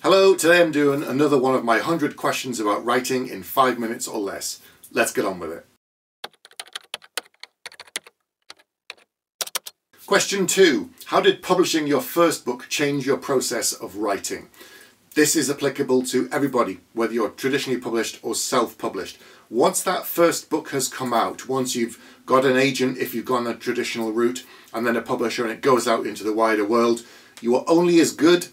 Hello, today I'm doing another one of my 100 questions about writing in 5 minutes or less. Let's get on with it. Question 2. How did publishing your first book change your process of writing? This is applicable to everybody, whether you're traditionally published or self-published. Once that first book has come out, once you've got an agent if you've gone a traditional route, and then a publisher, and it goes out into the wider world, you are only as good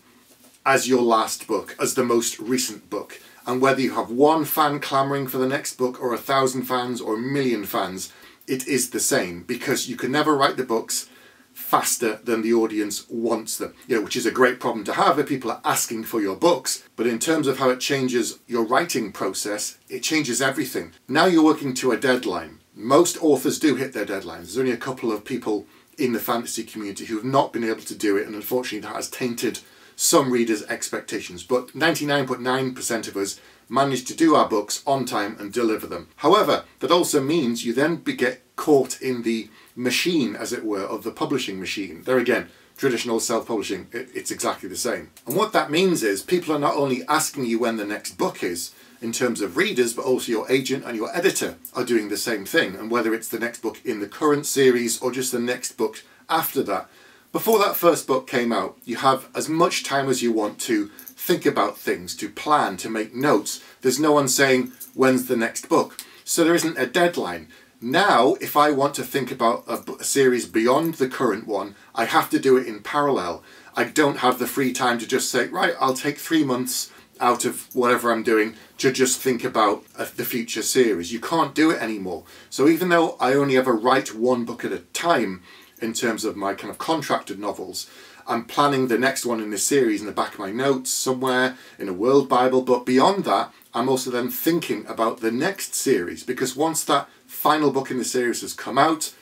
as your last book, as the most recent book. And whether you have one fan clamouring for the next book or 1,000 fans or 1,000,000 fans, it is the same, because you can never write the books faster than the audience wants them. Which is a great problem to have if people are asking for your books. But in terms of how it changes your writing process, it changes everything. Now you're working to a deadline. Most authors do hit their deadlines. There's only a couple of people in the fantasy community who have not been able to do it, and unfortunately that has tainted some readers' expectations, but 99.9% of us manage to do our books on time and deliver them. However, that also means you then get caught in the machine, as it were, of the publishing machine. There again, traditional self-publishing, it's exactly the same. And what that means is people are not only asking you when the next book is, in terms of readers, but also your agent and your editor are doing the same thing. And whether it's the next book in the current series or just the next book after that, before that first book came out, you have as much time as you want to think about things, to plan, to make notes. There's no one saying, when's the next book? So there isn't a deadline. Now, if I want to think about a series beyond the current one, I have to do it in parallel. I don't have the free time to just say, right, I'll take 3 months out of whatever I'm doing to just think about the future series. You can't do it anymore. So even though I only ever write one book at a time, in terms of my kind of contracted novels, I'm planning the next one in this series in the back of my notes somewhere in a World Bible, but beyond that I'm also then thinking about the next series, because once that final book in the series has come out,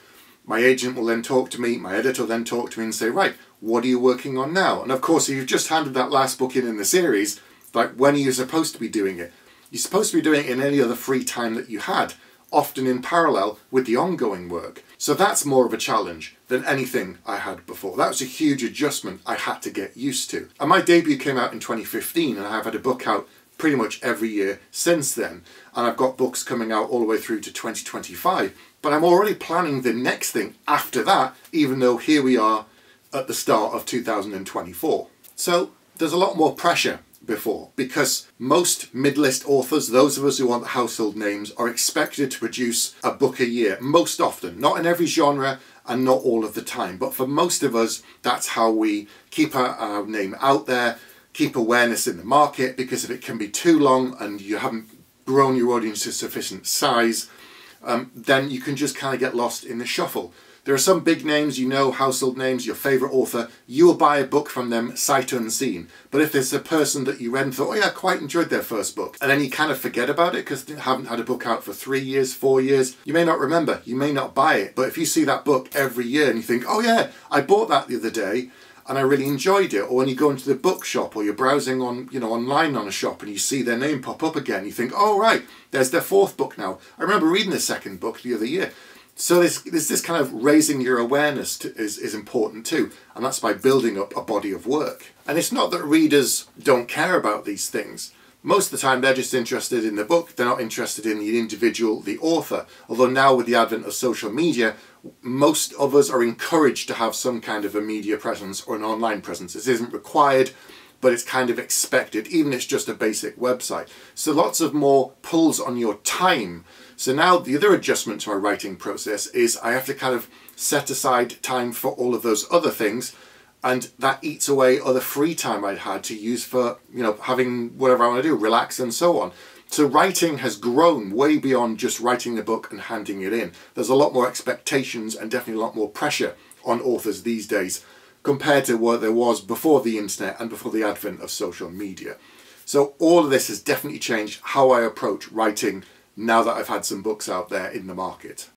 my agent will then talk to me, my editor will then talk to me and say, right, what are you working on now? And of course, if you've just handed that last book in the series, like, when are you supposed to be doing it? You're supposed to be doing it in any other free time that you had, often in parallel with the ongoing work. So that's more of a challenge than anything I had before. That was a huge adjustment I had to get used to. And my debut came out in 2015, and I've had a book out pretty much every year since then. And I've got books coming out all the way through to 2025. But I'm already planning the next thing after that, even though here we are at the start of 2024. So there's a lot more pressure before, because most mid-list authors, those of us who want household names, are expected to produce a book a year, most often. Not in every genre and not all of the time, but for most of us, that's how we keep our name out there, keep awareness in the market, because if it can be too long and you haven't grown your audience to sufficient size, then you can just kind of get lost in the shuffle. There are some big names, household names, your favourite author, you will buy a book from them sight unseen. But if there's a person that you read and thought, oh yeah, I quite enjoyed their first book, and then you kind of forget about it because they haven't had a book out for 3 years, 4 years, you may not remember, you may not buy it. But if you see that book every year and you think, oh yeah, I bought that the other day and I really enjoyed it, or when you go into the bookshop or you're browsing on, online on a shop and you see their name pop up again, you think, oh right, there's their 4th book now. I remember reading the 2nd book the other year. So there's this kind of raising your awareness is important too, and that's by building up a body of work. And it's not that readers don't care about these things. Most of the time they're just interested in the book, they're not interested in the individual, the author. Although now with the advent of social media, most of us are encouraged to have some kind of a media presence or an online presence. This isn't required, but it's kind of expected, even if it's just a basic website. So lots of more pulls on your time. So now the other adjustment to my writing process is I have to kind of set aside time for all of those other things, and that eats away other free time I'd had to use for, having whatever I want to do, relax and so on. So writing has grown way beyond just writing the book and handing it in. There's a lot more expectations and definitely a lot more pressure on authors these days compared to what there was before the internet and before the advent of social media. So all of this has definitely changed how I approach writing now that I've had some books out there in the market.